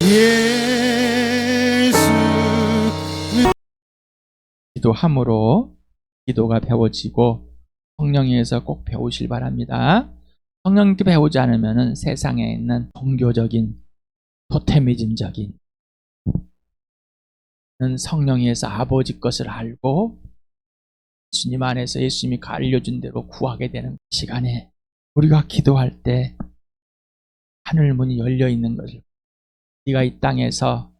예수. 기도함으로 기도가 배워지고 성령에서 꼭 배우실 바랍니다. 성령님께 배우지 않으면 세상에 있는 종교적인 토테미즘적인 성령에서 아버지 것을 알고 주님 안에서 예수님이 알려준 대로 구하게 되는 시간에 우리가 기도할 때 하늘 문이 열려 있는 것을, 네가 이 땅에서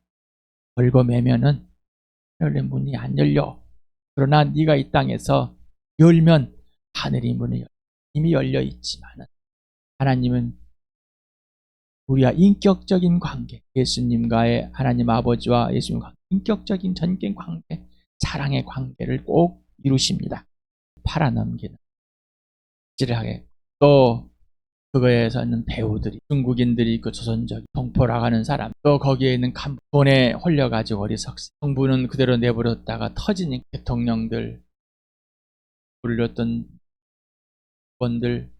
걸고 매면은 하늘의 문이 안 열려. 그러나 네가 이 땅에서 열면 하늘의 문이 이미 열려 있지만 하나님은 우리와 인격적인 관계, 예수님과의 하나님 아버지와 예수님과 인격적인 전격 관계, 사랑의 관계를 꼭 이루십니다. 팔아넘기는 찌질하게. 또 그거에서는 배우들이, 중국인들이 있고 조선적 동포라고 하는 사람, 또 거기에 있는 돈에 홀려가지고 어리석시 정부는 그대로 내버렸다가 터지니 대통령들, 불렸던 원들,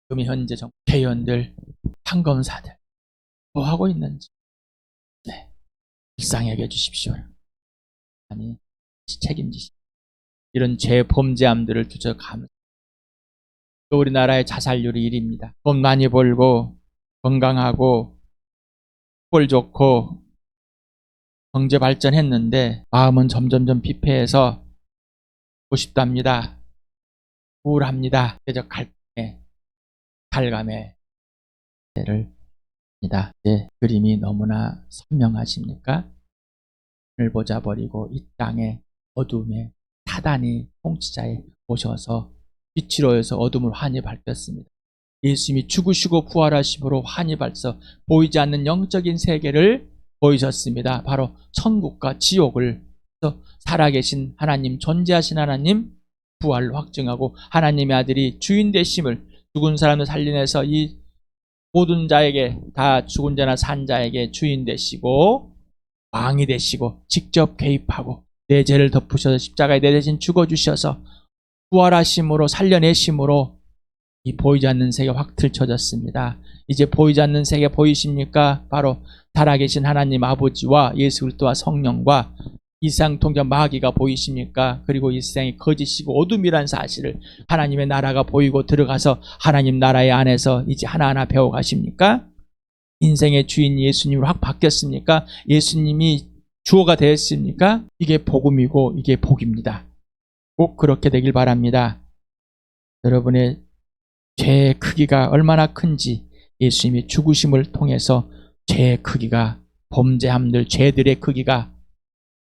지금 현재 국회의원들, 판검사들 뭐 하고 있는지 불쌍하게 해주십시오. 아니 책임지십시오. 이런 죄범죄함들을 두저 감사. 또 우리나라의 자살률이 1위입니다. 돈 많이 벌고 건강하고 꼴 좋고 경제 발전했는데 마음은 점점점 피폐해서 죽고 싶답니다. 우울합니다. 그저 갈감에 를 입니다. 그림이 너무나 선명하십니까? 하늘 보자 버리고 이 땅의 어둠에 사단이 통치자에 오셔서 빛으로 해서 어둠을 환히 밝혔습니다. 예수님이 죽으시고 부활하심으로 환히 밝서 보이지 않는 영적인 세계를 보이셨습니다. 바로 천국과 지옥을 살아계신 하나님, 존재하신 하나님 부활을 확증하고 하나님의 아들이 주인 되심을, 죽은 사람을 살려내서 이 모든 자에게, 다 죽은 자나 산 자에게 주인 되시고 왕이 되시고 직접 개입하고 내 죄를 덮으셔서 십자가에 내 대신 죽어주셔서 부활하심으로 살려내심으로 이 보이지 않는 세계 확 들춰졌습니다. 이제 보이지 않는 세계 보이십니까? 바로 살아계신 하나님 아버지와 예수 그리스도와 성령과 이 세상 통전 마귀가 보이십니까? 그리고 이 세상이 거짓이고 어둠이란 사실을, 하나님의 나라가 보이고 들어가서 하나님 나라의 안에서 이제 하나하나 배워가십니까? 인생의 주인 예수님으로 확 바뀌었습니까? 예수님이 주어가 되었습니까? 이게 복음이고 이게 복입니다. 꼭 그렇게 되길 바랍니다. 여러분의 죄의 크기가 얼마나 큰지 예수님이 죽으심을 통해서 죄의 크기가, 범죄함들, 죄들의 크기가,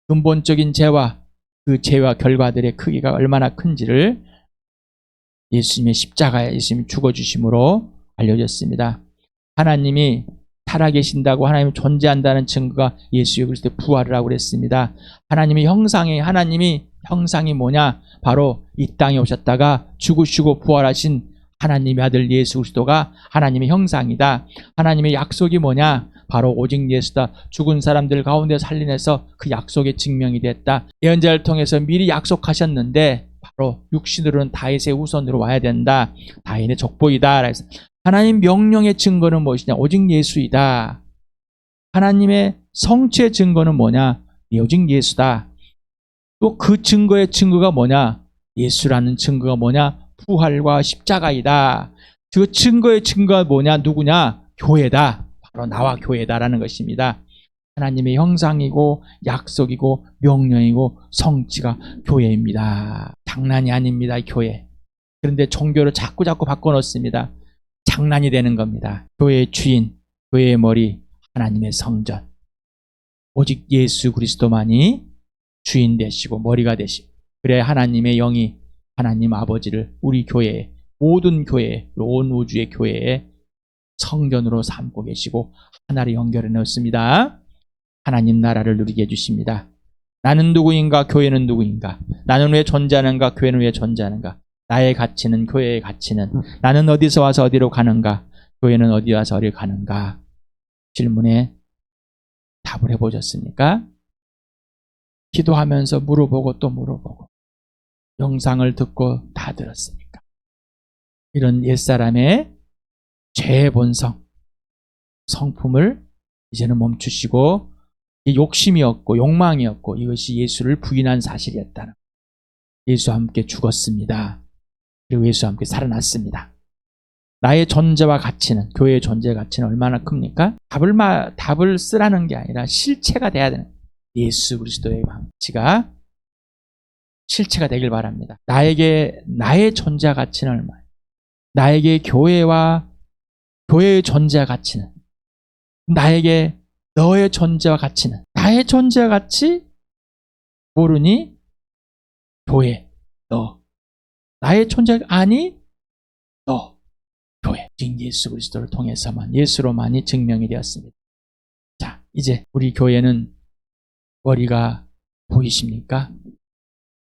근본적인 죄와 그 죄와 결과들의 크기가 얼마나 큰지를 예수님의 십자가에 예수님이 죽어주심으로 알려졌습니다. 하나님이 살아계신다고, 하나님이 존재한다는 증거가 예수 그리스도의 부활이라고 그랬습니다. 하나님의 형상이 뭐냐? 바로 이 땅에 오셨다가 죽으시고 부활하신 하나님의 아들 예수 그리스도가 하나님의 형상이다. 하나님의 약속이 뭐냐? 바로 오직 예수다. 죽은 사람들 가운데 살려내서 그 약속의 증명이 됐다. 예언자를 통해서 미리 약속하셨는데 바로 육신으로는 다윗의 후손으로 와야 된다. 다윗의 족보이다. 그래서 하나님 명령의 증거는 무엇이냐? 오직 예수이다. 하나님의 성취의 증거는 뭐냐? 오직 예수다. 또 그 증거가 뭐냐? 예수라는 증거가 뭐냐? 부활과 십자가이다. 그 증거가 뭐냐? 누구냐? 교회다. 바로 나와 교회다라는 것입니다. 하나님의 형상이고 약속이고 명령이고 성취가 교회입니다. 장난이 아닙니다. 교회. 그런데 종교를 자꾸 바꿔놓습니다. 장난이 되는 겁니다. 교회의 주인, 교회의 머리, 하나님의 성전, 오직 예수 그리스도만이 주인 되시고 머리가 되시고, 그래야 하나님의 영이 하나님 아버지를 우리 교회에, 모든 교회, 온 우주의 교회에 성전으로 삼고 계시고 하나를 연결해 놓습니다. 하나님 나라를 누리게 해주십니다. 나는 누구인가? 교회는 누구인가? 나는 왜 존재하는가? 교회는 왜 존재하는가? 나의 가치는, 교회의 가치는, 나는 어디서 와서 어디로 가는가? 교회는 어디 와서 어디로 가는가? 질문에 답을 해보셨습니까? 기도하면서 물어보고 또 물어보고, 영상을 듣고 다 들었습니까? 이런 옛사람의 죄의 본성, 성품을 이제는 멈추시고 이 욕심이었고 욕망이었고 이것이 예수를 부인한 사실이었다는, 예수와 함께 죽었습니다. 그리고 예수와 함께 살아났습니다. 나의 존재와 가치는, 교회의 존재의 가치는 얼마나 큽니까? 답을 쓰라는 게 아니라 실체가 돼야 되는, 예수 그리스도의 가치가 실체가 되길 바랍니다. 나의 존재 가치는 얼마예요? 나에게 교회의 존재 가치는, 나에게 너의 존재와 가치는, 나의 존재와 가치 모르니? 교회, 너. 나의 존재 아니? 너. 교회. 예수 그리스도를 통해서만, 예수로만이 증명이 되었습니다. 자, 이제 우리 교회는 머리가 보이십니까?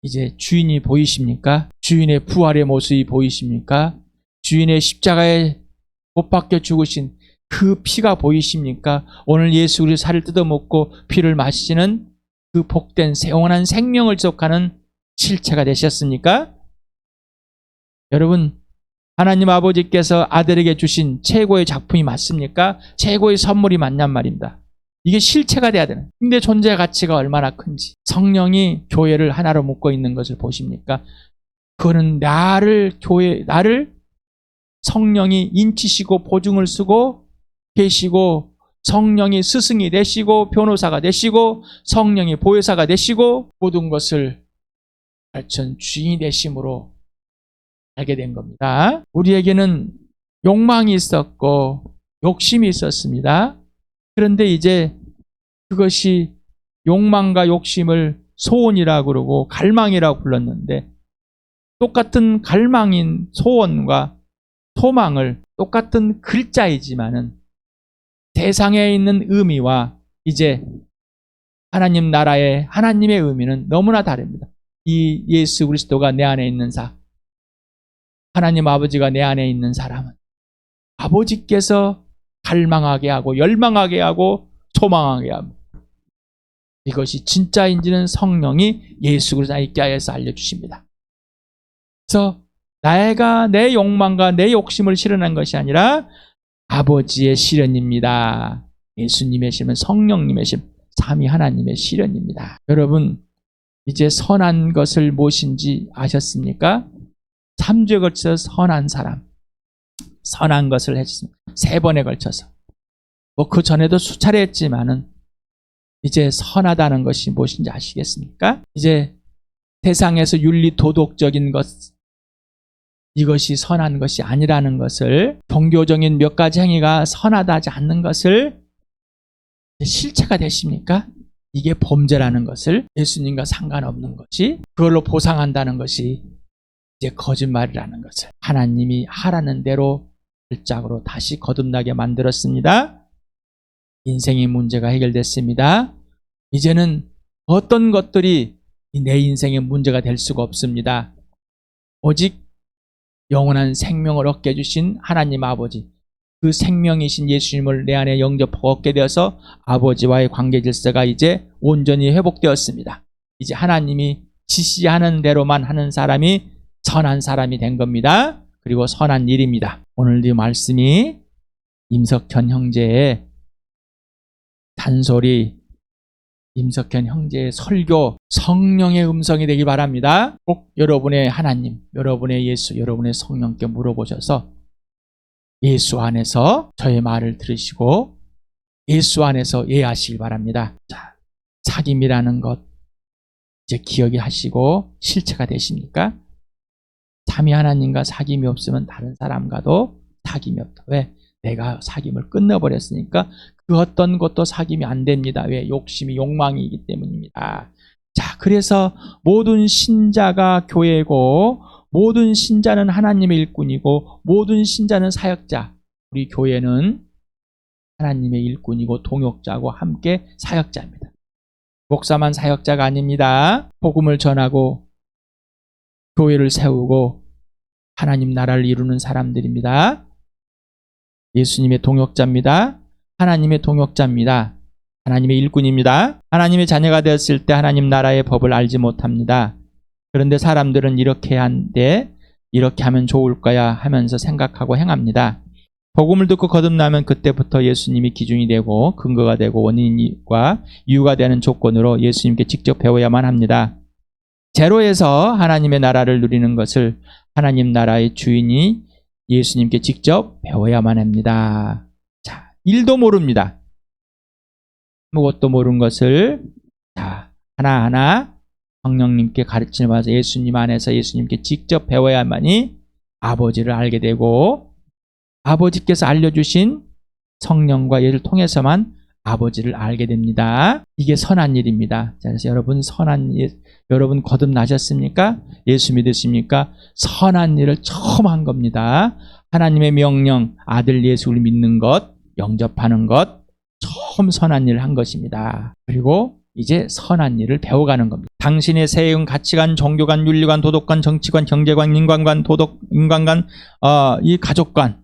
이제 주인이 보이십니까? 주인의 부활의 모습이 보이십니까? 주인의 십자가에 못 박혀 죽으신 그 피가 보이십니까? 오늘 예수 그리스도의 살을 뜯어먹고 피를 마시는 그 복된 영원한 생명을 지속하는 실체가 되셨습니까? 여러분, 하나님 아버지께서 아들에게 주신 최고의 작품이 맞습니까? 최고의 선물이 맞냔 말입니다. 이게 실체가 돼야 되는, 근데 존재 가치가 얼마나 큰지, 성령이 교회를 하나로 묶고 있는 것을 보십니까? 그거는 나를 성령이 인치시고 보증을 쓰고 계시고, 성령이 스승이 되시고 변호사가 되시고 성령이 보혜사가 되시고 모든 것을 가르친 주인이 되심으로 알게 된 겁니다. 우리에게는 욕망이 있었고 욕심이 있었습니다. 그런데 이제 그것이 욕망과 욕심을 소원이라고 그러고 갈망이라고 불렀는데, 똑같은 갈망인 소원과 소망을, 똑같은 글자이지만은 세상에 있는 의미와 이제 하나님 나라의 하나님의 의미는 너무나 다릅니다. 이 예수 그리스도가 내 안에 있는 하나님 아버지가 내 안에 있는 사람은 아버지께서 갈망하게 하고 열망하게 하고 소망하게 하고, 이것이 진짜인지는 성령이 예수 그리스도 있게 하여서 알려주십니다. 그래서 내가 내 욕망과 내 욕심을 실현한 것이 아니라 아버지의 실현입니다. 예수님의 실현, 성령님의 실현, 삼위 하나님의 실현입니다. 여러분, 이제 선한 것을 무엇인지 아셨습니까? 3주에 걸쳐서 선한 사람, 선한 것을 했습니다. 3번에 걸쳐서. 그 전에도 수차례 했지만은 이제 선하다는 것이 무엇인지 아시겠습니까? 이제 세상에서 윤리 도덕적인 것, 이것이 선한 것이 아니라는 것을, 종교적인 몇 가지 행위가 선하다지 않는 것을 실체가 되십니까? 이게 범죄라는 것을, 예수님과 상관없는 것이, 그걸로 보상한다는 것이 이제 거짓말이라는 것을 하나님이 하라는 대로 글짝으로 다시 거듭나게 만들었습니다. 인생의 문제가 해결됐습니다. 이제는 어떤 것들이 내 인생의 문제가 될 수가 없습니다. 오직 영원한 생명을 얻게 해주신 하나님 아버지, 그 생명이신 예수님을 내 안에 영접하고 얻게 되어서 아버지와의 관계 질서가 이제 온전히 회복되었습니다. 이제 하나님이 지시하는 대로만 하는 사람이 선한 사람이 된 겁니다. 그리고 선한 일입니다. 오늘 이 말씀이 임석현 형제의 단소리, 임석현 형제의 설교, 성령의 음성이 되기 바랍니다. 꼭 여러분의 하나님, 여러분의 예수, 여러분의 성령께 물어보셔서 예수 안에서 저의 말을 들으시고 예수 안에서 예하시길 바랍니다. 자, 사귐이라는 것 이제 기억이 하시고 실체가 되십니까? 삼위 하나님과 사귐이 없으면 다른 사람과도 사귐이 없다. 왜? 내가 사귐을 끊어버렸으니까 그 어떤 것도 사귐이 안 됩니다. 왜? 욕심이, 욕망이기 때문입니다. 자, 그래서 모든 신자가 교회고 모든 신자는 하나님의 일꾼이고 모든 신자는 사역자. 우리 교회는 하나님의 일꾼이고 동역자고 함께 사역자입니다. 목사만 사역자가 아닙니다. 복음을 전하고 교회를 세우고 하나님 나라를 이루는 사람들입니다. 예수님의 동역자입니다. 하나님의 동역자입니다. 하나님의 일꾼입니다. 하나님의 자녀가 되었을 때 하나님 나라의 법을 알지 못합니다. 그런데 사람들은 이렇게 한데 이렇게 하면 좋을 거야 하면서 생각하고 행합니다. 복음을 듣고 거듭나면 그때부터 예수님이 기준이 되고 근거가 되고 원인과 이유가 되는 조건으로 예수님께 직접 배워야만 합니다. 제로에서 하나님의 나라를 누리는 것을 하나님 나라의 주인이 예수님께 직접 배워야만 합니다. 자, 일도 모릅니다. 아무것도 모르는 것을 하나하나 성령님께 가르침을 받아서 예수님 안에서 예수님께 직접 배워야만이 아버지를 알게 되고 아버지께서 알려주신 성령과 예를 통해서만 아버지를 알게 됩니다. 이게 선한 일입니다. 그래서 여러분 여러분 거듭나셨습니까? 예수 믿으십니까? 선한 일을 처음 한 겁니다. 하나님의 명령, 아들 예수를 믿는 것, 영접하는 것, 처음 선한 일을 한 것입니다. 그리고 이제 선한 일을 배워가는 겁니다. 당신의 세운 가치관, 종교관, 윤리관, 도덕관, 정치관, 경제관, 인간관, 인간관, 이 가족관,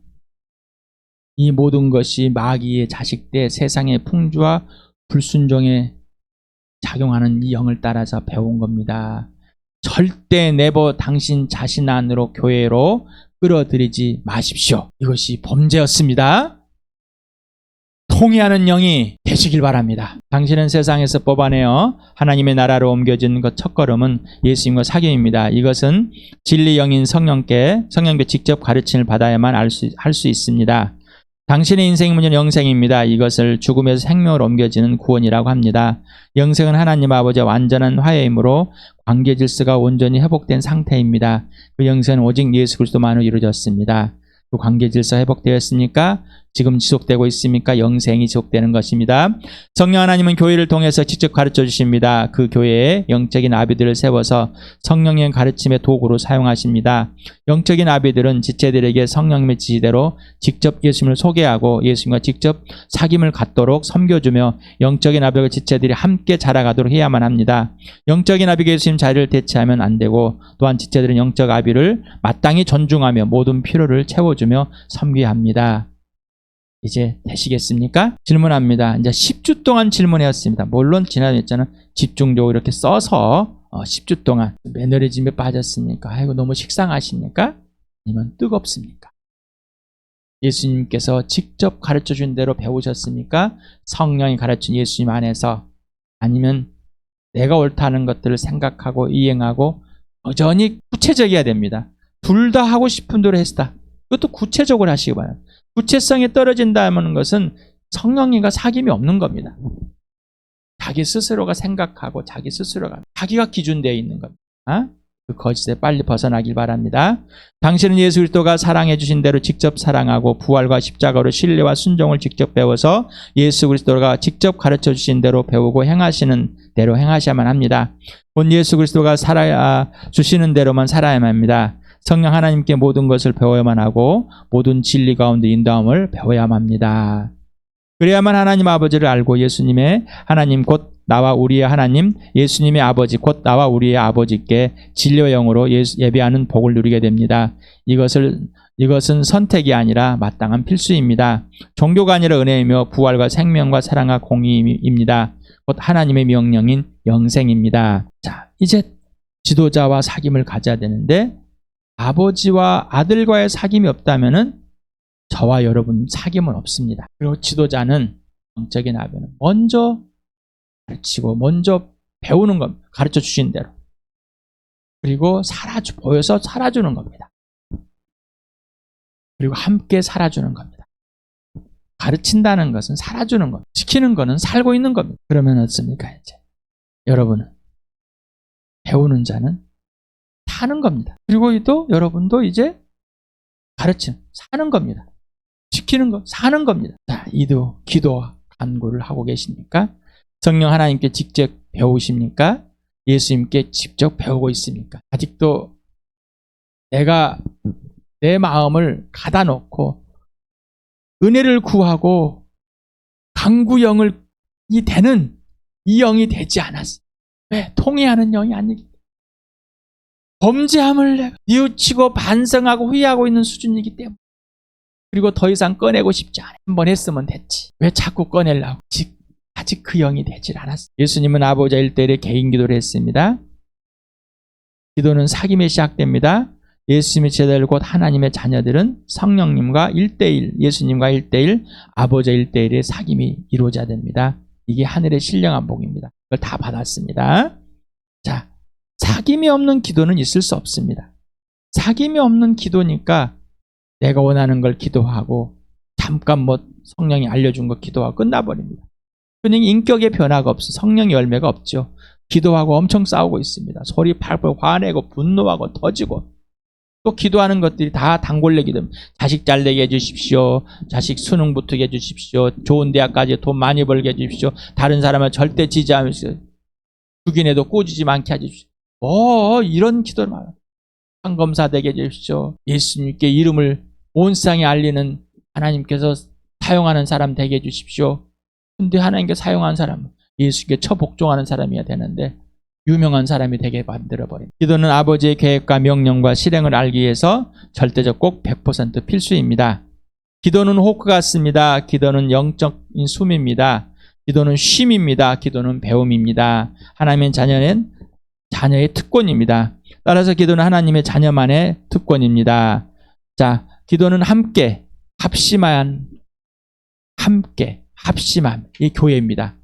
이 모든 것이 마귀의 자식대 세상의 풍조와 불순종에 작용하는 이 영을 따라서 배운 겁니다. 절대 내버 당신 자신 안으로 교회로 끌어들이지 마십시오. 이것이 범죄였습니다. 통해하는 영이 되시길 바랍니다. 당신은 세상에서 뽑아내어 하나님의 나라로 옮겨진 것 첫걸음은 예수님과 사귐입니다. 이것은 진리 영인 성령께 직접 가르침을 받아야만 할 수 있습니다. 당신의 인생의 문제는 영생입니다. 이것을 죽음에서 생명으로 옮겨지는 구원이라고 합니다. 영생은 하나님 아버지와 완전한 화해이므로 관계 질서가 온전히 회복된 상태입니다. 그 영생은 오직 예수 그리스도만으로 이루어졌습니다. 그 관계 질서 회복되었습니까? 지금 지속되고 있습니까? 영생이 지속되는 것입니다. 성령 하나님은 교회를 통해서 직접 가르쳐 주십니다. 그 교회에 영적인 아비들을 세워서 성령의 가르침의 도구로 사용하십니다. 영적인 아비들은 지체들에게 성령님의 지시대로 직접 예수님을 소개하고 예수님과 직접 사귐을 갖도록 섬겨주며 영적인 아비와 지체들이 함께 자라가도록 해야만 합니다. 영적인 아비가 예수님 자리를 대체하면 안 되고 또한 지체들은 영적 아비를 마땅히 존중하며 모든 필요를 채워주며 섬겨야 합니다. 이제 되시겠습니까? 질문합니다. 이제 10주 동안 질문해왔습니다. 물론 지난주에는 집중적으로 이렇게 써서 10주 동안 매너리즘에 빠졌습니까? 아이고 너무 식상하십니까? 아니면 뜨겁습니까? 예수님께서 직접 가르쳐준 대로 배우셨습니까? 성령이 가르친 예수님 안에서 아니면 내가 옳다는 것들을 생각하고 이행하고 여전히 구체적이어야 됩니다. 둘 다 하고 싶은 대로 했다. 이것도 구체적으로 하시기 바랍니다. 구체성이 떨어진다는 것은 성령님과 사귐이 없는 겁니다. 자기 스스로가 생각하고 자기 스스로가 자기가 기준되어 있는 겁니다. 그 거짓에 빨리 벗어나길 바랍니다. 당신은 예수 그리스도가 사랑해 주신 대로 직접 사랑하고 부활과 십자가로 신뢰와 순종을 직접 배워서 예수 그리스도가 직접 가르쳐 주신 대로 배우고 행하시는 대로 행하셔야만 합니다. 본 예수 그리스도가 주시는 대로만 살아야만 합니다. 성령 하나님께 모든 것을 배워야만 하고 모든 진리 가운데 인도함을 배워야만 합니다. 그래야만 하나님 아버지를 알고 예수님의 하나님 곧 나와 우리의 하나님 예수님의 아버지 곧 나와 우리의 아버지께 진리의 영으로 예배하는 복을 누리게 됩니다. 이것은 선택이 아니라 마땅한 필수입니다. 종교가 아니라 은혜이며 부활과 생명과 사랑과 공의입니다. 곧 하나님의 명령인 영생입니다. 자, 이제 지도자와 사귐을 가져야 되는데 아버지와 아들과의 사귐이 없다면은 저와 여러분 사귐은 없습니다. 그리고 지도자는 영적인 아버지는 먼저 가르치고 먼저 배우는 겁니다. 가르쳐 주신 대로. 그리고 보여서 살아주는 겁니다. 그리고 함께 살아주는 겁니다. 가르친다는 것은 살아주는 겁니다. 시키는 것은 살고 있는 겁니다. 그러면 어떻습니까? 이제 여러분은 배우는 자는 사는 겁니다. 그리고 또 여러분도 이제 사는 겁니다. 시키는 거 사는 겁니다. 자, 기도 간구를 하고 계십니까? 성령 하나님께 직접 배우십니까? 예수님께 직접 배우고 있습니까? 아직도 내가 내 마음을 가다 놓고 은혜를 구하고 간구형이 되는 이 영이 되지 않았어. 왜? 통해하는 영이 아니기 범죄함을 뉘우치고 반성하고 후회하고 있는 수준이기 때문에 그리고 더 이상 꺼내고 싶지 않아. 한번 했으면 됐지. 왜 자꾸 꺼내려고? 아직 그 영이 되질 않았어. 예수님은 아버지와 1:1에 개인 기도를 했습니다. 기도는 사귐에 시작됩니다. 예수님의 제자들 곧 하나님의 자녀들은 성령님과 1대1, 예수님과 1대1, 아버지 1대1의 사귐이 이루어져야 됩니다. 이게 하늘의 신령한 복입니다. 그걸 다 받았습니다. 자, 사귐이 없는 기도는 있을 수 없습니다. 사귐이 없는 기도니까 내가 원하는 걸 기도하고 잠깐 성령이 알려준 거 기도하고 끝나버립니다. 그냥 인격의 변화가 없어. 성령의 열매가 없죠. 기도하고 엄청 싸우고 있습니다. 소리 팔팔 화내고 분노하고 터지고 또 기도하는 것들이 다 단골내기 됩니다. 자식 잘 되게 해주십시오. 자식 수능 붙게 해주십시오. 좋은 대학까지 돈 많이 벌게 해주십시오. 다른 사람을 절대 지지하면서 죽인애도 꼬지지 않게 해주십시오. 이런 기도를 말합니다. 상검사 되게 해주십시오. 예수님께 이름을 온 세상에 알리는 하나님께서 사용하는 사람 되게 해주십시오. 근데 하나님께 사용한 사람은 예수께 처복종하는 사람이어야 되는데 유명한 사람이 되게 만들어버립니다. 기도는 아버지의 계획과 명령과 실행을 알기 위해서 절대적 꼭 100% 필수입니다. 기도는 호흡 같습니다. 기도는 영적인 숨입니다. 기도는 쉼입니다. 기도는 배움입니다. 하나님의 자녀는 자녀의 특권입니다. 따라서 기도는 하나님의 자녀만의 특권입니다. 자, 기도는 함께, 합심한, 이 교회입니다.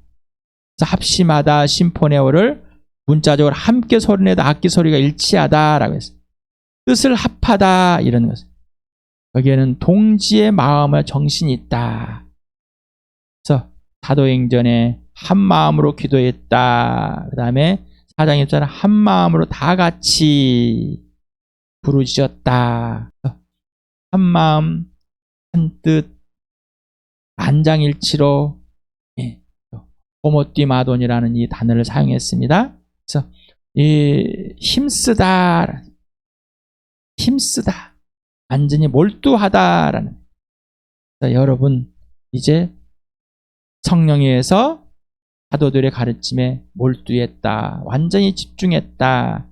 그래서 합심하다, 심포네오를 문자적으로 함께 소리내다 악기 소리가 일치하다라고 했어요. 뜻을 합하다 이런 것을. 여기에는 동지의 마음과 정신이 있다. 그래서 사도행전에 한 마음으로 기도했다. 그 다음에 사장님처럼 한 마음으로 다 같이 부르짖었다. 한 마음, 한 뜻, 만장일치로 호모띠 마돈이라는 이 단어를 사용했습니다. 그래서 힘쓰다, 완전히 몰두하다라는. 여러분 이제 성령에 의해서 사도들의 가르침에 몰두했다, 완전히 집중했다.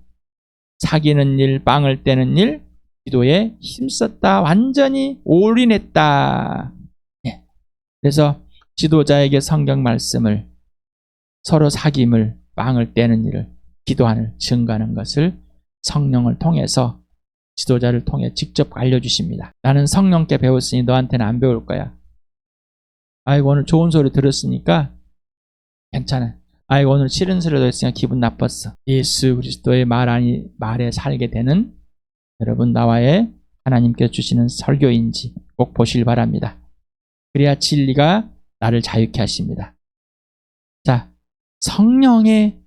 사귀는 일, 빵을 떼는 일, 기도에 힘썼다, 완전히 올인했다. 그래서 지도자에게 성경 말씀을, 서로 사귐을, 빵을 떼는 일을, 기도하는, 증거하는 것을 성령을 통해서, 지도자를 통해 직접 알려주십니다. 나는 성령께 배웠으니 너한테는 안 배울 거야. 아이고 오늘 좋은 소리 들었으니까 괜찮아. 아이고 오늘 싫은 소리 들었으니까 기분 나빴어. 예수 그리스도의 말에 살게 되는 여러분, 나와의 하나님께서 주시는 설교인지 꼭 보시길 바랍니다. 그래야 진리가 나를 자유케 하십니다. 자, 성령의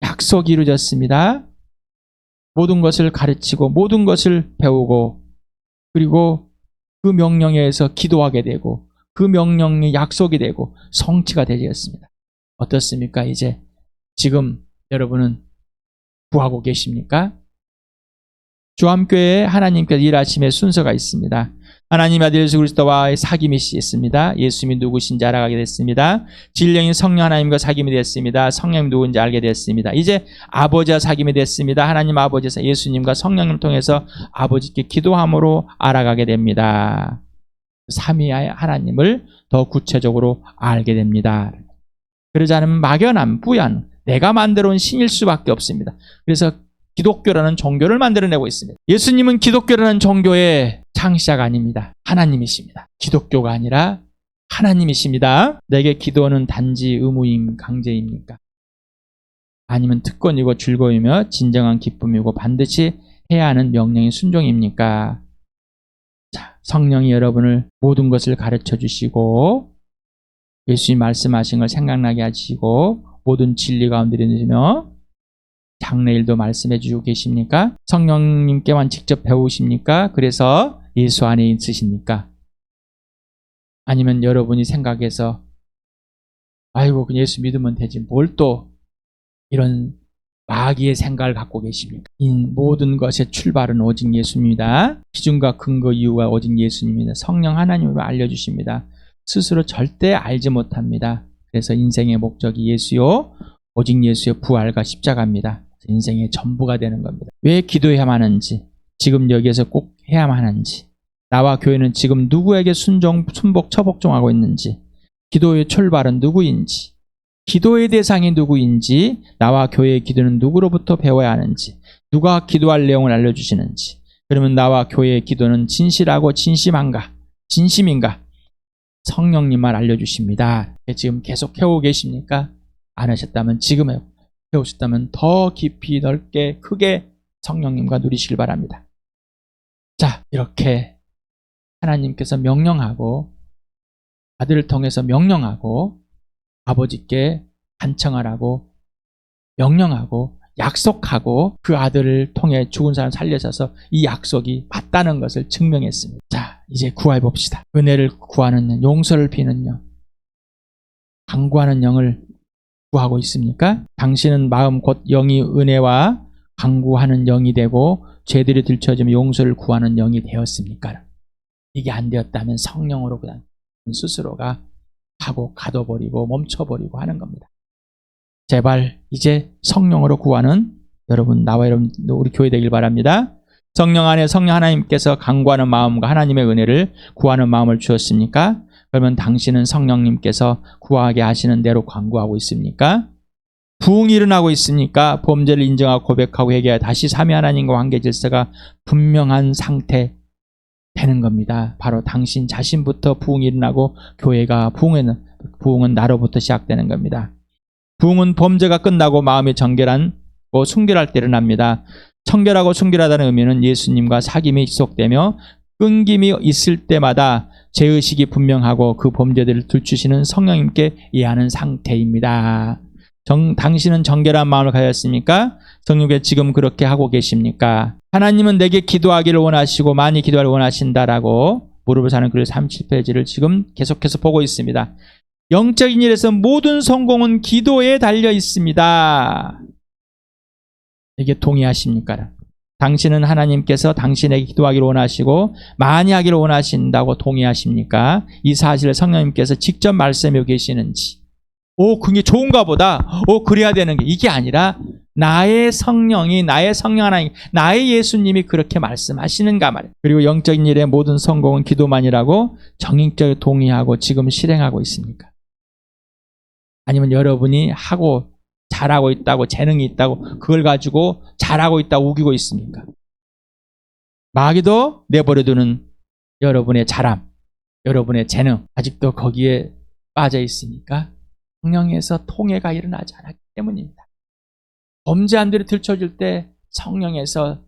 약속이 이루어졌습니다. 모든 것을 가르치고 모든 것을 배우고, 그리고 그 명령에 의해서 기도하게 되고, 그 명령이 약속이 되고 성취가 되었습니다. 어떻습니까? 이제 지금 여러분은 구하고 계십니까? 주암교회에 하나님께서 일하심의 순서가 있습니다. 하나님 아들 예수 그리스도와의 사귐이 있습니다. 예수님이 누구신지 알아가게 됐습니다. 진령인 성령 하나님과 사귐이 됐습니다. 성령 누구인지 알게 됐습니다. 이제 아버지와 사귐이 됐습니다. 하나님 아버지에서 예수님과 성령을 통해서 아버지께 기도함으로 알아가게 됩니다. 삼위의 하나님을 더 구체적으로 알게 됩니다. 그러지 않으면 막연함, 뿌연, 내가 만들어 온 신일 수밖에 없습니다. 그래서 기독교라는 종교를 만들어내고 있습니다. 예수님은 기독교라는 종교의 창시자가 아닙니다. 하나님이십니다. 기독교가 아니라 하나님이십니다. 내게 기도는 단지 의무임 강제입니까? 아니면 특권이고 즐거움이며 진정한 기쁨이고 반드시 해야 하는 명령인 순종입니까? 자, 성령이 여러분을 모든 것을 가르쳐 주시고 예수님 말씀하신 걸 생각나게 하시고 모든 진리 가운데 있으며 장래일도 말씀해 주시고 계십니까? 성령님께만 직접 배우십니까? 그래서 예수 안에 있으십니까? 아니면 여러분이 생각해서 아이고 그냥 예수 믿으면 되지 뭘 또 이런 마귀의 생각을 갖고 계십니까? 이 모든 것의 출발은 오직 예수입니다. 기준과 근거 이유가 오직 예수님입니다. 성령 하나님으로 알려주십니다. 스스로 절대 알지 못합니다. 그래서 인생의 목적이 예수요, 오직 예수의 부활과 십자가입니다. 인생의 전부가 되는 겁니다. 왜 기도해야만 하는지, 지금 여기에서 꼭 해야만 하는지, 나와 교회는 지금 누구에게 순복, 처복종하고 있는지, 기도의 출발은 누구인지, 기도의 대상이 누구인지, 나와 교회의 기도는 누구로부터 배워야 하는지, 누가 기도할 내용을 알려주시는지, 그러면 나와 교회의 기도는 진실하고 진심인가? 성령님만 알려주십니다. 지금 계속 해오고 계십니까? 안 하셨다면 지금 해오셨다면 더 깊이 넓게 크게 성령님과 누리시길 바랍니다. 자, 이렇게 하나님께서 명령하고 아들을 통해서 명령하고 아버지께 간청하라고 명령하고 약속하고 그 아들을 통해 죽은 사람 살려셔서 이 약속이 맞다는 것을 증명했습니다. 자, 이제 구해 봅시다. 은혜를 구하는 용서를 비는 영, 강구하는 영을 구하고 있습니까? 당신은 마음 곧 영이 은혜와 강구하는 영이 되고 죄들이 들춰지면 용서를 구하는 영이 되었습니까? 이게 안 되었다면 성령으로 그냥 스스로가 하고 가둬버리고 멈춰버리고 하는 겁니다. 제발 이제 성령으로 구하는 여러분, 나와 여러분, 우리 교회 되길 바랍니다. 성령 안에 성령 하나님께서 강구하는 마음과 하나님의 은혜를 구하는 마음을 주었습니까? 그러면 당신은 성령님께서 구하게 하시는 대로 강구하고 있습니까? 부흥이 일어나고 있습니까? 범죄를 인정하고 고백하고 회개하여 다시 삼위 하나님과 관계 질서가 분명한 상태 되는 겁니다. 바로 당신 자신부터 부흥이 일어나고 교회가 부흥은 나로부터 시작되는 겁니다. 부흥은 범죄가 끝나고 마음이 정결하고 순결할 때 일어납니다. 청결하고 순결하다는 의미는 예수님과 사귐이 지속되며 끊김이 있을 때마다 죄의식이 분명하고 그 범죄들을 들추시는 성령님께 이해하는 상태입니다. 당신은 정결한 마음을 가졌습니까? 성령께 지금 그렇게 하고 계십니까? 하나님은 내게 기도하기를 원하시고 많이 기도하기를 원하신다라고 무릎을 사는 글 37페이지를 지금 계속해서 보고 있습니다. 영적인 일에서 모든 성공은 기도에 달려 있습니다. 이게 동의하십니까? 당신은 하나님께서 당신에게 기도하기를 원하시고 많이 하기를 원하신다고 동의하십니까? 이 사실을 성령님께서 직접 말씀해 계시는지, 그게 좋은가 보다, 그래야 되는 게 이게 아니라 나의 성령이, 나의 성령 하나님, 나의 예수님이 그렇게 말씀하시는가 말이에요. 그리고 영적인 일의 모든 성공은 기도만이라고 정인적으로 동의하고 지금 실행하고 있습니까? 아니면 여러분이 하고 잘하고 있다고, 재능이 있다고 그걸 가지고 잘하고 있다고 우기고 있습니까? 마귀도 내버려두는 여러분의 잘함, 여러분의 재능, 아직도 거기에 빠져 있으니까 성령에서 통해가 일어나지 않았기 때문입니다. 범죄함들이 들춰질 때 성령에서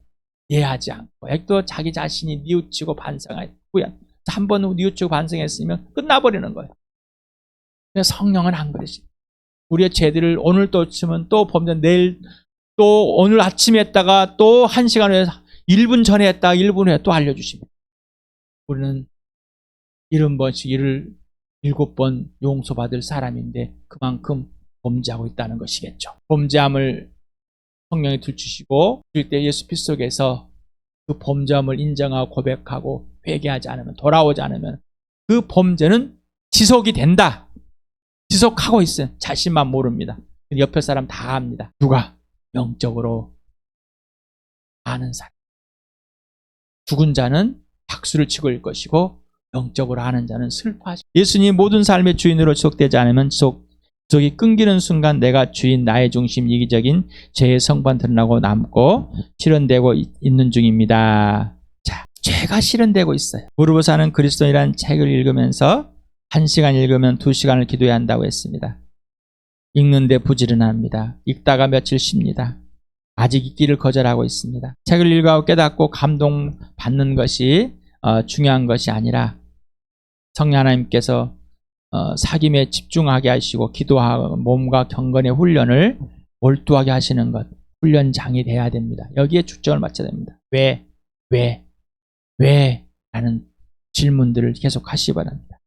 이해하지 않고 액도 자기 자신이 뉘우치고 반성하여 한 번 뉘우치고 반성했으면 끝나버리는 거예요. 성령은 안 그러십니다. 우리의 죄들을 오늘 또 치면 또 범죄, 내일 또 오늘 아침에 했다가 또 1시간 후에 1분 전에 했다가 1분 후에 또 알려주십니다. 우리는 70번씩 일을 7번 용서받을 사람인데 그만큼 범죄하고 있다는 것이겠죠. 범죄함을 성령이 들추시고 그럴 때 예수 피스 속에서 그 범죄함을 인정하고 고백하고 회개하지 않으면, 돌아오지 않으면 그 범죄는 지속이 된다. 지속하고 있어요. 자신만 모릅니다. 옆에 사람 다 압니다. 누가? 영적으로 아는 사람. 죽은 자는 박수를 치고 일 것이고 영적으로 아는 자는 슬퍼하시고, 예수님 모든 삶의 주인으로 지속되지 않으면 지속이 끊기는 순간 내가 주인, 나의 중심, 이기적인 죄의 성반 드러나고 남고 실현되고 있는 중입니다. 자, 죄가 실현되고 있어요. 무릎을 사는 그리스도인이라는 책을 읽으면서 1시간 읽으면 2시간을 기도해야 한다고 했습니다. 읽는데 부지런합니다. 읽다가 며칠 쉽니다. 아직 읽기를 거절하고 있습니다. 책을 읽고 깨닫고 감동받는 것이 중요한 것이 아니라 성령 하나님께서 사귐에 집중하게 하시고 기도하고 몸과 경건의 훈련을 몰두하게 하시는 것, 훈련장이 돼야 됩니다. 여기에 초점을 맞춰야 됩니다. 왜? 라는 질문들을 계속 하시기 바랍니다.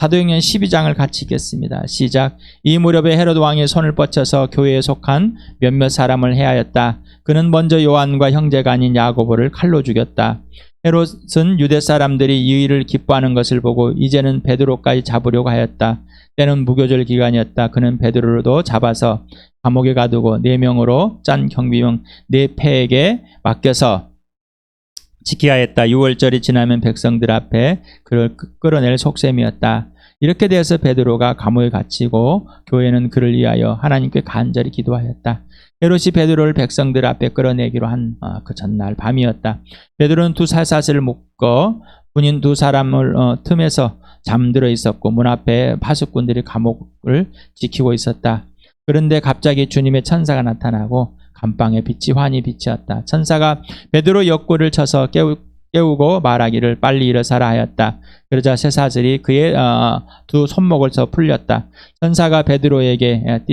사도행전 12장을 같이 읽겠습니다. 시작. 이 무렵에 헤롯 왕이 손을 뻗쳐서 교회에 속한 몇몇 사람을 해하였다. 그는 먼저 요한과 형제가 아닌 야고보를 칼로 죽였다. 헤롯은 유대 사람들이 이 일을 기뻐하는 것을 보고 이제는 베드로까지 잡으려고 하였다. 때는 무교절 기간이었다. 그는 베드로도 잡아서 감옥에 가두고 4명으로 짠 경비병 4패에게 맡겨서 지켜야 했다. 6월절이 지나면 백성들 앞에 그를 끌어낼 속셈이었다. 이렇게 되어서 베드로가 감옥에 갇히고 교회는 그를 위하여 하나님께 간절히 기도하였다. 헤롯이 베드로를 백성들 앞에 끌어내기로 한 그 전날 밤이었다. 베드로는 두 쇠사슬을 묶어 군인 두 사람을 틈에서 잠들어 있었고 문 앞에 파수꾼들이 감옥을 지키고 있었다. 그런데 갑자기 주님의 천사가 나타나고 감방에 빛이 환히 비치었다. 천사가 베드로 옆구리를 쳐서 깨우고 말하기를 빨리 일어서라 하였다. 그러자 쇠사슬이 그의 두 손목을서 풀렸다. 천사가 베드로에게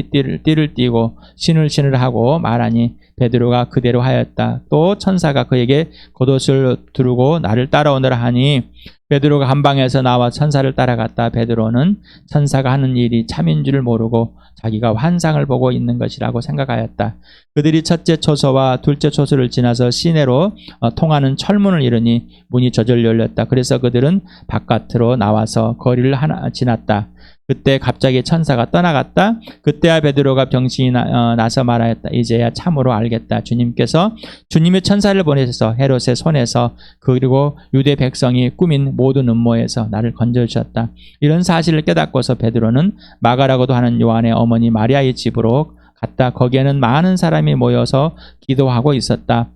띠를 띠고 신을 하고 말하니 베드로가 그대로 하였다. 또 천사가 그에게 겉옷을 두르고 나를 따라오너라 하니 베드로가 감방에서 나와 천사를 따라갔다. 베드로는 천사가 하는 일이 참인 줄 모르고 자기가 환상을 보고 있는 것이라고 생각하였다. 그들이 첫째 초소와 둘째 초소를 지나서 시내로 통하는 철문을 이르니 문이 저절로 열렸다. 그래서 그들은 바깥으로 나와서 거리를 하나 지났다. 그때 갑자기 천사가 떠나갔다. 그때야 베드로가 병신이 나서 말하였다. 이제야 참으로 알겠다. 주님께서 주님의 천사를 보내셔서 헤롯의 손에서 그리고 유대 백성이 꾸민 모든 음모에서 나를 건져주셨다. 이런 사실을 깨닫고서 베드로는 마가라고도 하는 요한의 어머니 마리아의 집으로 갔다. 거기에는 많은 사람이 모여서 기도하고 있었다.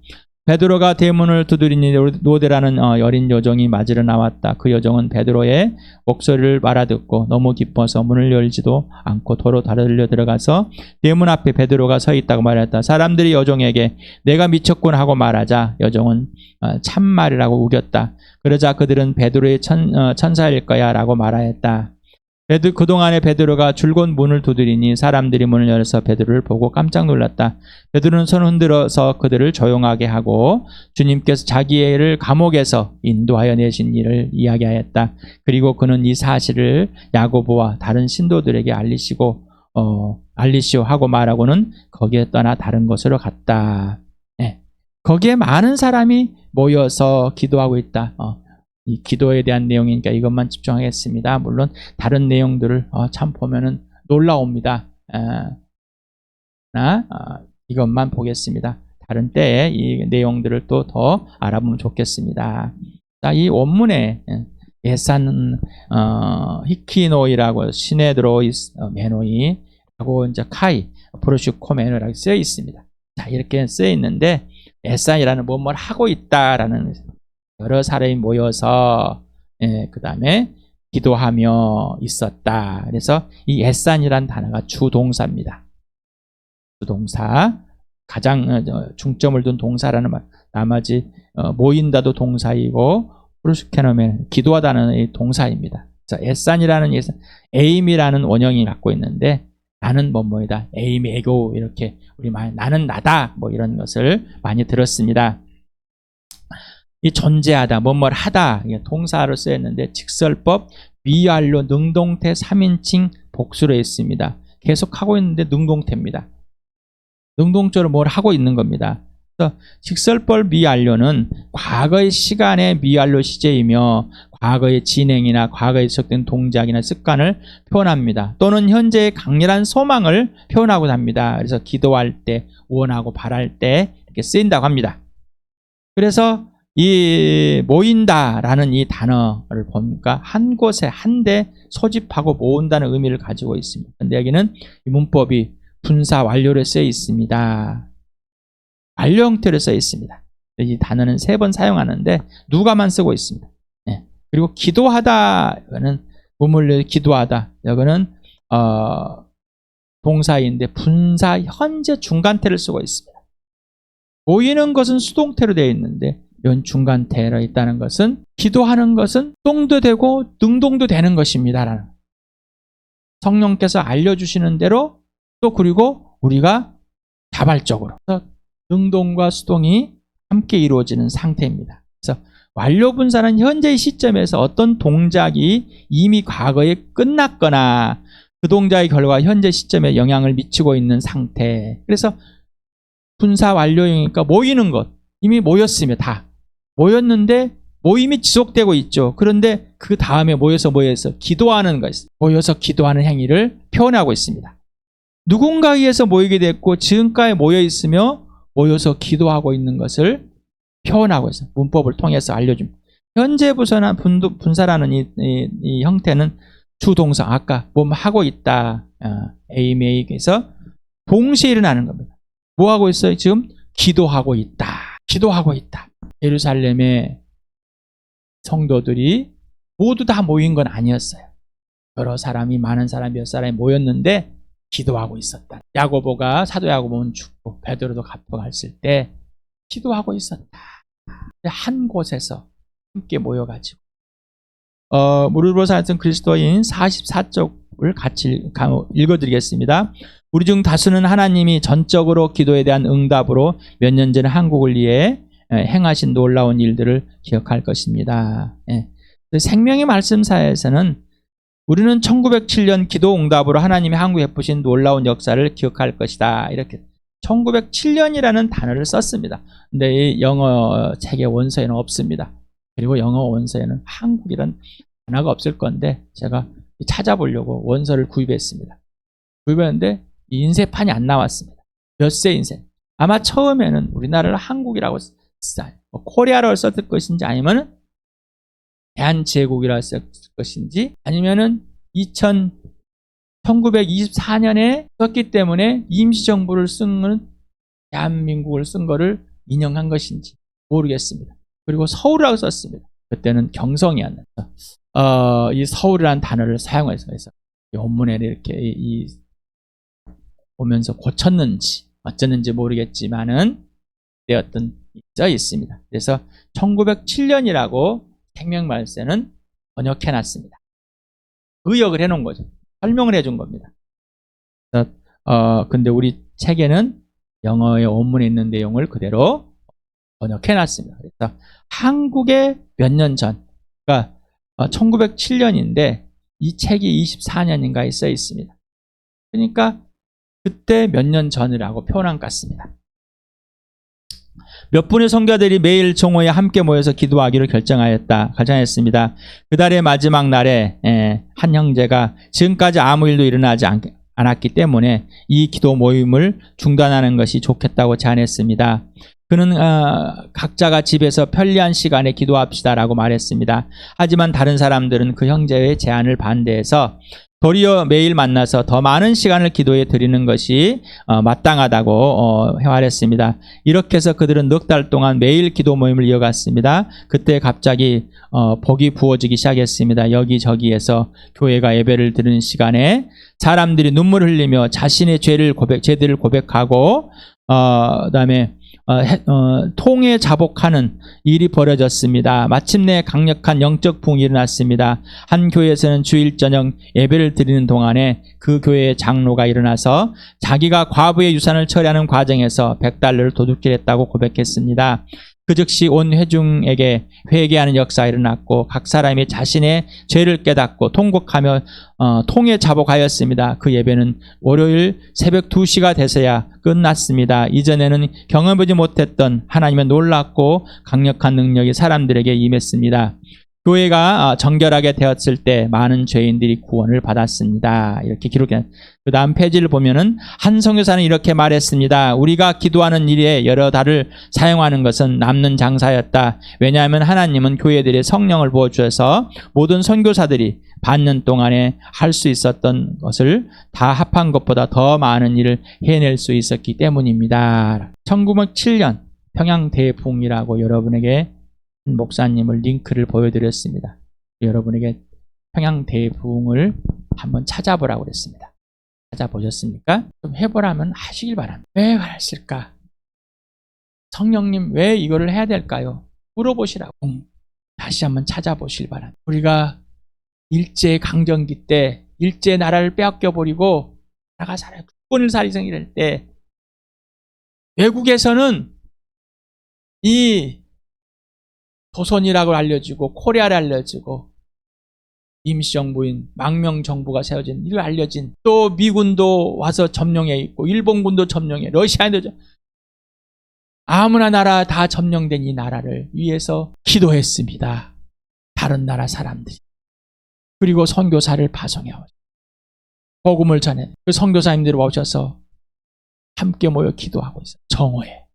베드로가 대문을 두드리니 로데라는 여린 여종이 맞으러 나왔다. 그 여종은 베드로의 목소리를 알아듣고 너무 기뻐서 문을 열지도 않고 도로 달려 들어가서 대문 앞에 베드로가 서 있다고 말했다. 사람들이 여종에게 내가 미쳤군 하고 말하자 여종은 참말이라고 우겼다. 그러자 그들은 베드로의 천사일 거야 라고 말하였다. 그동안에 베드로가 줄곧 문을 두드리니 사람들이 문을 열어서 베드로를 보고 깜짝 놀랐다. 베드로는 손을 흔들어서 그들을 조용하게 하고 주님께서 자기를 감옥에서 인도하여 내신 일을 이야기하였다. 그리고 그는 이 사실을 야고보와 다른 신도들에게 알리시오 하고 말하고는 거기에 떠나 다른 곳으로 갔다. 네. 거기에 많은 사람이 모여서 기도하고 있다. 이 기도에 대한 내용이니까 이것만 집중하겠습니다. 물론 다른 내용들을 참 보면은 놀라웁니다. 이것만 보겠습니다. 다른 때에 이 내용들을 또 더 알아보면 좋겠습니다. 자, 이 원문에 예산 히키노이라고 시네드로이 메노이하고 이제 카이 프로슈코메노라고 쓰여 있습니다. 자, 이렇게 쓰여 있는데 예산이라는 뭘 하고 있다라는 여러 사람이 모여서 그 다음에 기도하며 있었다. 그래서 이 예산이라는 단어가 주동사입니다. 주동사 가장 중점을 둔 동사라는 말. 나머지 모인다도 동사이고 프루스케노멘 기도하다는 동사입니다. 그래서 예산이라는 에임이라는 원형이 갖고 있는데 나는 뭐뭐이다. 에임 에고 이렇게 우리 말 나는 나다 뭐 이런 것을 많이 들었습니다. 이 존재하다, 뭐뭘 하다, 동사로 쓰였는데 직설법, 미완료, 능동태, 3인칭 복수로 했습니다. 계속 하고 있는데 능동태입니다. 능동적으로 뭘 하고 있는 겁니다. 그래서 직설법 미완료는 과거의 시간의 미완료 시제이며 과거의 진행이나 과거에 지속된 동작이나 습관을 표현합니다. 또는 현재의 강렬한 소망을 표현하고자 합니다. 그래서 기도할 때, 원하고 바랄 때 이렇게 쓰인다고 합니다. 그래서 이 모인다라는 이 단어를 보니까 한 곳에 한데 소집하고 모은다는 의미를 가지고 있습니다. 근데 여기는 이 문법이 분사 완료로 쓰여 있습니다. 완료 형태로 쓰여 있습니다. 이 단어는 3번 사용하는데 누가만 쓰고 있습니다. 네. 그리고 기도하다는 문물로 기도하다. 여기는 동사인데 분사 현재 중간태를 쓰고 있습니다. 모이는 것은 수동태로 되어 있는데 이런 중간태로 있다는 것은 기도하는 것은 수동도 되고 능동도 되는 것입니다. 성령께서 알려주시는 대로 또 그리고 우리가 자발적으로 능동과 수동이 함께 이루어지는 상태입니다. 그래서 완료 분사는 현재의 시점에서 어떤 동작이 이미 과거에 끝났거나 그 동작의 결과 현재 시점에 영향을 미치고 있는 상태. 그래서 분사 완료이니까 모이는 것 이미 모였으면 다 모였는데 모임이 지속되고 있죠. 그런데 그 다음에 모여서 기도하는 것, 모여서 기도하는 행위를 표현하고 있습니다. 누군가에 의해서 모이게 됐고 지금까지 모여 있으며 모여서 기도하고 있는 것을 표현하고 있어요. 문법을 통해서 알려줍니다. 현재 분사라는 이 형태는 주동사 아까 뭐 하고 있다. 에이메이에서 동시에 일어나는 겁니다. 뭐 하고 있어요? 지금 기도하고 있다. 기도하고 있다. 예루살렘의 성도들이 모두 다 모인 건 아니었어요. 여러 사람이 많은 사람이 몇 사람이 모였는데 기도하고 있었다. 야고보가 사도 야고보는 죽고 베드로도 갔을 때 기도하고 있었다. 한 곳에서 함께 모여가지고 무릎으로 하여튼 그리스도인 44쪽을 같이 읽어드리겠습니다. 우리 중 다수는 하나님이 전적으로 기도에 대한 응답으로 몇 년 전에 한국을 위해 행하신 놀라운 일들을 기억할 것입니다. 생명의 말씀사에서는 우리는 1907년 기도 응답으로 하나님이 한국에 베푸신 놀라운 역사를 기억할 것이다. 이렇게 1907년이라는 단어를 썼습니다. 근데 이 영어 책의 원서에는 없습니다. 그리고 영어 원서에는 한국이란 단어가 없을 건데 제가 찾아보려고 원서를 구입했습니다. 구입했는데 인쇄판이 안 나왔습니다. 몇 세 인쇄. 아마 처음에는 우리나라를 한국이라고 썼어요. 코리아라고 썼을 것인지 아니면 대한제국이라고 썼을 것인지 아니면은 1924년에 썼기 때문에 임시정부를 쓴 건 대한민국을 쓴 거를 인용한 것인지 모르겠습니다. 그리고 서울이라고 썼습니다. 그때는 경성이었는데 이 서울이라는 단어를 사용해서 원문에 이렇게 보면서 고쳤는지 어쩌는지 모르겠지만은 어떤 써 있습니다. 그래서 1907년이라고 생명말세는 번역해놨습니다. 의역을 해놓은 거죠. 설명을 해준 겁니다. 그래서 근데 우리 책에는 영어의 원문에 있는 내용을 그대로 번역해놨습니다. 그래서 한국에 몇 년 전, 그러니까 1907년인데 이 책이 24년인가에 써 있습니다. 그러니까 그때 몇 년 전이라고 표현한 것 같습니다. 몇 분의 선교사들이 매일 종호에 함께 모여서 기도하기로 결정했습니다. 그달의 마지막 날에 한 형제가 지금까지 아무 일도 일어나지 않았기 때문에 이 기도 모임을 중단하는 것이 좋겠다고 제안했습니다. 그는 각자가 집에서 편리한 시간에 기도합시다라고 말했습니다. 하지만 다른 사람들은 그 형제의 제안을 반대해서 도리어 매일 만나서 더 많은 시간을 기도에 드리는 것이 마땅하다고 말했습니다. 이렇게 해서 그들은 넉 달 동안 매일 기도 모임을 이어갔습니다. 그때 갑자기 복이 부어지기 시작했습니다. 여기저기에서 교회가 예배를 드리는 시간에 사람들이 눈물을 흘리며 자신의 죄들을 고백하고 그다음에 통에 자복하는 일이 벌어졌습니다. 마침내 강력한 영적 부흥이 일어났습니다. 한 교회에서는 주일 저녁 예배를 드리는 동안에 그 교회의 장로가 일어나서 자기가 과부의 유산을 처리하는 과정에서 100달러를 도둑질했다고 고백했습니다. 그 즉시 온 회중에게 회개하는 역사가 일어났고 각 사람이 자신의 죄를 깨닫고 통곡하며 통에 자복하였습니다. 그 예배는 월요일 새벽 2시가 돼서야 끝났습니다. 이전에는 경험하지 못했던 하나님의 놀랍고 강력한 능력이 사람들에게 임했습니다. 교회가 정결하게 되었을 때 많은 죄인들이 구원을 받았습니다. 이렇게 기록해. 그 다음 페이지를 보면은 한 선교사는 이렇게 말했습니다. 우리가 기도하는 일에 여러 달을 사용하는 것은 남는 장사였다. 왜냐하면 하나님은 교회들의 성령을 부어주셔서 모든 선교사들이 반년 동안에 할 수 있었던 것을 다 합한 것보다 더 많은 일을 해낼 수 있었기 때문입니다. 1907년 평양 대붕이라고 여러분에게 목사님을 링크를 보여드렸습니다. 여러분에게 평양 대붕을 한번 찾아보라고 그랬습니다. 찾아보셨습니까? 좀 해보라면 하시길 바랍니다. 왜 그랬을까? 성령님 왜 이거를 해야 될까요? 물어보시라고. 다시 한번 찾아보시길 바랍니다. 우리가 일제강점기 때 일제 나라를 빼앗겨버리고 나라가 살아요. 국본일사리성 이럴 때 외국에서는 이 조선이라고 알려지고 코리아를 알려지고 임시정부인 망명정부가 세워진 이를 알려진 또 미군도 와서 점령해 있고 일본군도 점령해 러시아도 아무나 나라 다 점령된 이 나라를 위해서 기도했습니다. 다른 나라 사람들이. 그리고 선교사를 파송해요. 복음을 전해 그 선교사님들이 오셔서 함께 모여 기도하고 있어요. 정오에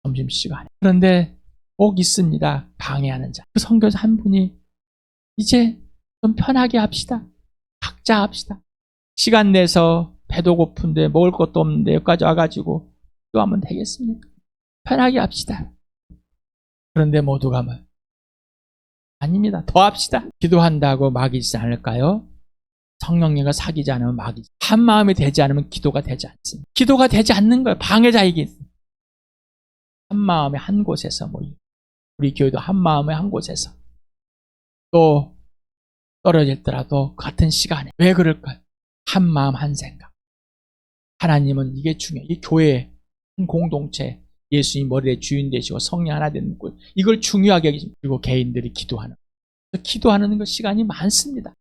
점심시간에. 그런데 꼭 있습니다. 방해하는 자. 그 선교사 한 분이 이제 좀 편하게 합시다. 각자 합시다. 시간 내서 배도 고픈데 먹을 것도 없는데 여기까지 와가지고 기도하면 되겠습니까? 편하게 합시다. 그런데 모두가 뭐 아닙니다. 더 합시다. 기도한다고 막이지 않을까요? 성령님과 사귀지 않으면 막이지. 한 마음이 되지 않으면 기도가 되지 않습니다. 기도가 되지 않는 거예요. 방해자이기. 한 마음에 한 곳에서 모여. 우리 교회도 한 마음에 한 곳에서. 또 떨어질더라도 같은 시간에. 왜 그럴까요? 한 마음 한 생각. 하나님은 이게 중요해요. 이 교회 한 공동체, 예수님 머리에 주인 되시고 성령 하나 되는 것, 이걸 중요하게 여기십니다. 그리고 개인들이 기도하는 것 시간이 많습니다.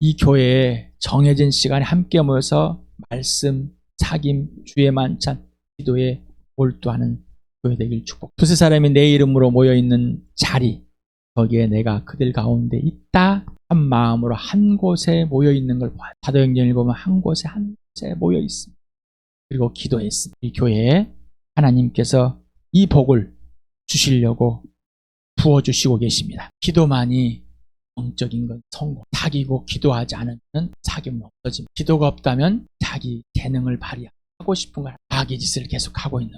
이 교회에 정해진 시간에 함께 모여서 말씀, 사귐, 주의 만찬, 기도에 몰두하는 교회 되길 축복. 두세 사람이 내 이름으로 모여있는 자리, 거기에 내가 그들 가운데 있다. 한 마음으로 한 곳에 모여있는 걸 봐요. 사도행전을 보면 한 곳에 모여있습니다. 그리고 기도했습니다. 이 교회에 하나님께서 이 복을 주시려고 부어주시고 계십니다. 기도만이 영적인 건 성공. 사귀고 기도하지 않으면 사귐은 없어집니다. 기도가 없다면 자기 재능을 발휘하고 싶은 걸 자기 짓을 계속 하고 있는 거예요.